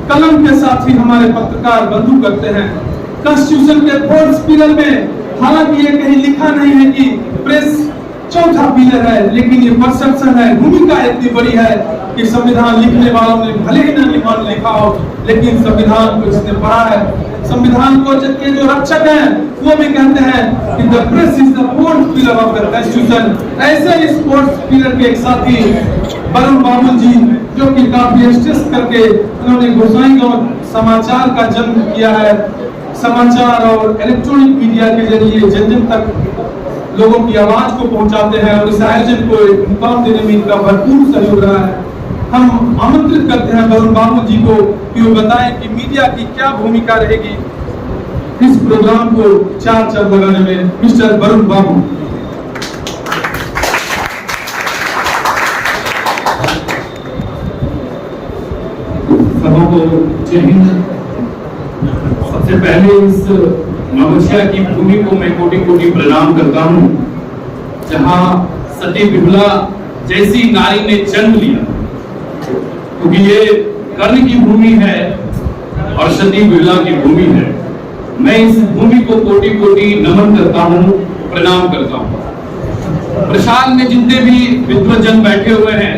कलम के साथ ही हमारे पत्रकार बंधु करते हैं। कॉन्स्टिट्यूशन के 4th पिलर में हालांकि ये कहीं लिखा नहीं है कि प्रेस चौथा पिलर है, लेकिन ये परसेप्शन है, भूमिका इतनी बड़ी है कि संविधान लिखने वालों ने भले ही न लिखा हो, लेकिन संविधान को जिसने पढ़ा है, संविधान को के जो रक्षक हैं वो भी कहते हैं कि the press is the 4th pillar of the constitution. ऐसे इस 4th पिलर के एक साथी वरुण बाबू जी, जो कि काफी स्ट्रेस करके उन्होंने गोसाईगांव समाचार का जन्म किया है, समाचार और इलेक्ट्रॉनिक मीडिया के जरिए जन जन तक लोगों की आवाज को पहुंचाते हैं और इस आयोजन को एक मुकाम देने में इनका भरपूर सहयोग रहा है। हम आमंत्रित करते हैं वरुण बाबू जी को कि वो बताएं कि मीडिया की क्या भूमिका रहेगी इस प्रोग्राम को चार चांद लगाने में। मिस्टर वरुण बाबू। सबों को जय हिंद। सबसे पहले इस मवसिया की भूमि को मैं कोटि कोटि प्रणाम करता हूँ, जहाँ सती बिहुला जैसी नारी ने जन्म लिया, क्योंकि ये कर्ण की भूमि है और सती बिहुला की भूमि है। मैं इस भूमि को कोटि कोटि नमन करता हूँ, प्रणाम करता हूँ। प्रसाद में जितने भी विद्वजन बैठे हुए हैं,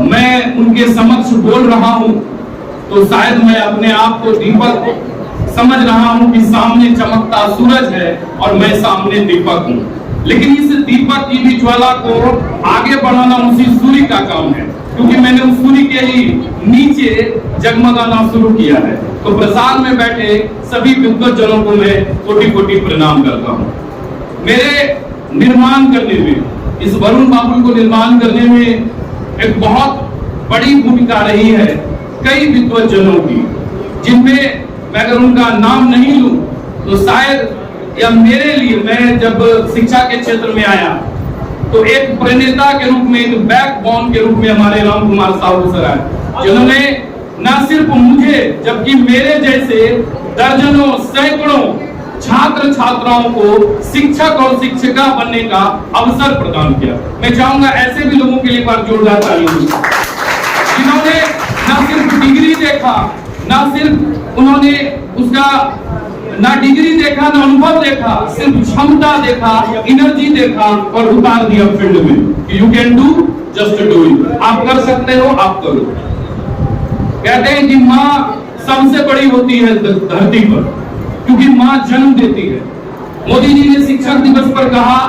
मैं उनके समक्ष बोल रहा हूँ तो शायद मैं अपने आप को दीपक समझ रहा हूं कि सामने चमकता सूरज है और मैं सामने दीपक हूं, लेकिन इस दीपक की भी ज्वाला को आगे बढ़ाना उसी सूर्य का काम है, क्योंकि मैंने उस सूर्य के ही नीचे जगमगाना शुरू किया है। तो प्रसाद में बैठे सभी विद्वजनों को मैं कोटि कोटि प्रणाम करता हूं। मेरे निर्माण करने में, इस वरुण बाबू को निर्माण करने में एक बहुत बड़ी भूमिका रही है कई विद्वजनों की, जिनमें मैं अगर उनका नाम नहीं लूं तो शायद या मेरे लिए, मैं जब शिक्षा के क्षेत्र में आया तो एक प्रणेता के रूप में, एक बैकबोन के रूप में हमारे राम कुमार साहू सर आए, जिन्होंने न सिर्फ मुझे जबकि मेरे जैसे दर्जनों सैकड़ों छात्र छात्राओं को शिक्षक और शिक्षिका बनने का अवसर प्रदान किया। मैं चाहूंगा ऐसे भी लोगों के लिए बार जोरदार ताली हो, जिन्होंने न सिर्फ डिग्री देखा, ना सिर्फ उन्होंने उसका ना डिग्री देखा, ना अनुभव देखा, सिर्फ क्षमता देखा, एनर्जी देखा और उतार दिया फील्ड में। You can do, just do it. आप कर सकते हो, आप करो। कहते हैं कि माँ सबसे बड़ी होती है धरती पर, क्योंकि माँ जन्म देती है। मोदी जी ने शिक्षक दिवस पर कहा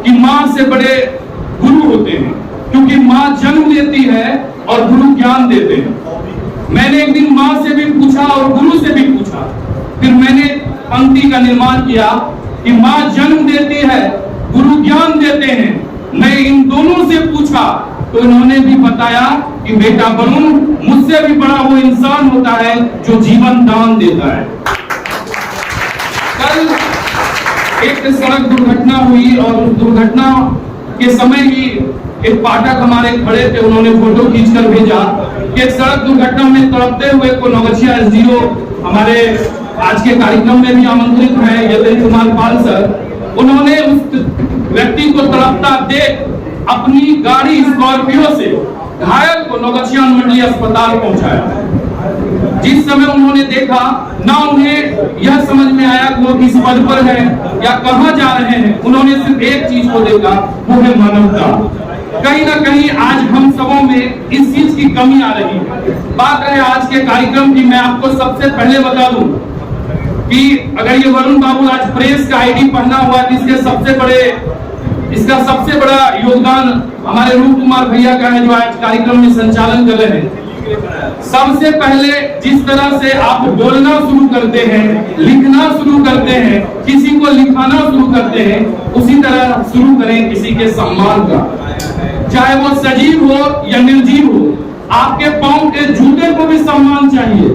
कि माँ से बड़े गुरु होते हैं, क्योंकि माँ जन्म देती है और गुरु ज्ञान देते हैं। मैंने एक दिन माँ से भी पूछा और गुरु से भी पूछा, फिर मैंने पंक्ति का निर्माण किया कि माँ जन्म देती है, गुरु ज्ञान देते हैं। मैं इन दोनों से पूछा तो इन्होंने भी बताया कि बेटा वरुण, मुझसे भी बड़ा वो इंसान होता है जो जीवन दान देता है। कल एक सड़क दुर्घटना हुई और उस दुर्घटना के समय ही एक पाठक हमारे खड़े थे, उन्होंने फोटो खींचकर भेजा कि एक सड़क दुर्घटना में तड़पते हुए को नौगछिया एसडीओ हमारे आज के कार्यक्रम में भी आमंत्रित हैं यतेंद्र कुमार पाल सर, उन्होंने उस व्यक्ति को तड़पता देख अपनी गाड़ी स्कॉर्पियो से घायल को नौगछिया मंडलीय अस्पताल पहुंचाया। जिस समय उन्होंने देखा, ना उन्हें यह समझ में आया कि वो किस पद पर है या कहां जा रहे हैं, उन्होंने सिर्फ एक चीज को देखा, वो है मानवता। कहीं ना कहीं आज हम सबों में इस चीज की कमी आ रही है। बात है आज के कार्यक्रम की, मैं आपको सबसे पहले बता दूं कि अगर ये वरुण बाबू आज प्रेस का आईडी पहना हुआ, इसका सबसे बड़ा योगदान हमारे रूप कुमार भैया का है, जो आज कार्यक्रम में संचालन कर रहे हैं। सबसे पहले जिस तरह से आप बोलना शुरू करते हैं, लिखना शुरू करते हैं, किसी को लिखाना शुरू करते हैं, उसी तरह शुरू करें किसी के सम्मान का, चाहे वो सजीव हो या निर्जीव हो। आपके पांव के जूते को भी सम्मान चाहिए।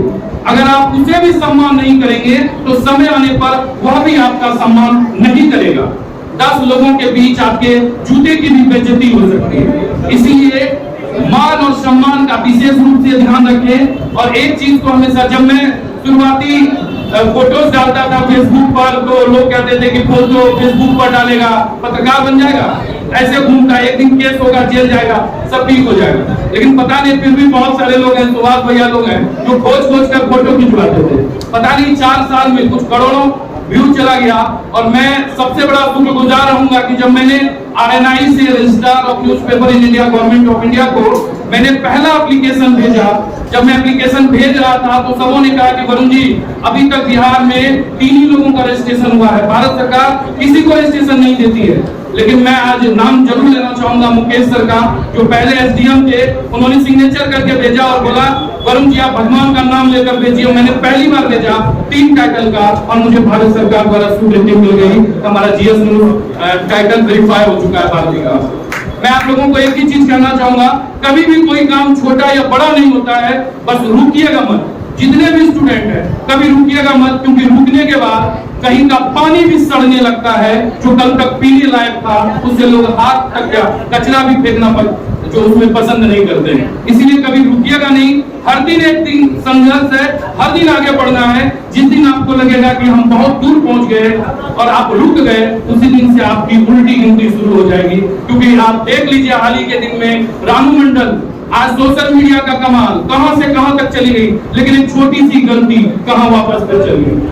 अगर आप उसे भी सम्मान नहीं करेंगे तो समय आने पर वह भी आपका सम्मान नहीं करेगा। 10 लोगों के बीच आपके जूते की भी बेइज्जती हो सकती है। इसीलिए मान और सम्मान का विशेष रूप से ध्यान रखें। और एक चीज को हमेशा, जब मैं शुरुआती फोटोज डालता था फेसबुक पर, तो लोग कहते थे कि फोटो फेसबुक पर डालेगा पत्रकार बन जाएगा, ऐसे घूमता, एक दिन केस होगा, जेल जाएगा, सब ठीक हो जाएगा। लेकिन पता नहीं फिर भी बहुत सारे लोग हैं, सुभाष भैया लोग हैं जो खोज कर फोटो खिंचवाते थे। पता नहीं 4 साल में कुछ करोड़ों व्यू चला गया। और मैं सबसे बड़ा शुक्रगुजार रहूंगा कि जब मैंने RNI से registrar of newspaper in India government of India को मैंने पहला एप्लीकेशन भेजा, जब मैं एप्लीकेशन भेज रहा था तो सबों ने कहा कि वरुण जी अभी तक बिहार में 3 ही लोगों का रजिस्ट्रेशन हुआ है, भारत सरकार किसी को रजिस्ट्रेशन नहीं देती है। लेकिन मैं आज नाम जरूर लेना चाहूंगा मुकेश सर का, जो पहले SDM थे, उन्होंने सिग्नेचर करके भेजा और बोला वरुण जी आप भगवान का नाम लेकर भेजिए। मैंने पहली बार भेजा 3 टाइटल का और मुझे भारत सरकार द्वारा स्वीकृति मिल गई। हमारा GS न्यूज़ टाइटल वेरीफाई हो चुका है भारतीय का। मैं आप लोगों को एक ही चीज कहना चाहूंगा, कभी भी कोई काम छोटा या बड़ा नहीं होता है, बस रुकिएगा मत। जितने भी स्टूडेंट हैं कभी रुकिएगा मत, क्योंकि रुकने के बाद कहीं का पानी भी सड़ने लगता है जो कल तक पीने लायक था, उससे लोग हाथ तक क्या कचरा भी फेंकना जो उसमें पसंद नहीं करते हैं। इसीलिए कभी रुकिएगा नहीं, हर दिन एक दिन संघर्ष है, हर दिन आगे बढ़ना है। जिस दिन आपको लगेगा कि हम बहुत दूर पहुंच गए और आप रुक गए, उसी दिन से आपकी उल्टी गिनती शुरू हो जाएगी। क्योंकि आप देख लीजिए हाल ही के दिन में रानू मंडल, आज सोशल मीडिया का कमाल कहां से कहां तक चली गई, लेकिन एक छोटी सी गलती कहां वापस कर चली गई।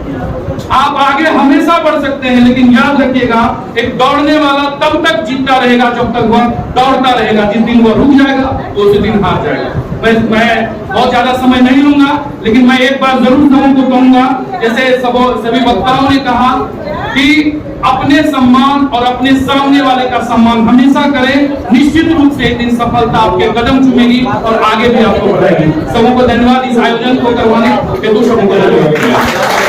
आप आगे हमेशा बढ़ सकते हैं, लेकिन याद रखिएगा एक दौड़ने वाला तब तक जीतता रहेगा जब तक वह दौड़ता रहेगा। जिस दिन वह रुक जाएगा तो उसी दिन हार जाएगा। मैं बहुत ज्यादा समय नहीं लूंगा, लेकिन मैं एक बार जरूर सबों को कहूंगा, जैसे सभी वक्ताओं ने कहा कि अपने सम्मान और अपने सामने वाले का सम्मान हमेशा करें। निश्चित रूप से एक दिन सफलता आपके कदम चूमेगी और आगे भी आपको बढ़ाएगी। सबों को धन्यवाद इस आयोजन को करवाने हेतु सबों को धन्यवाद।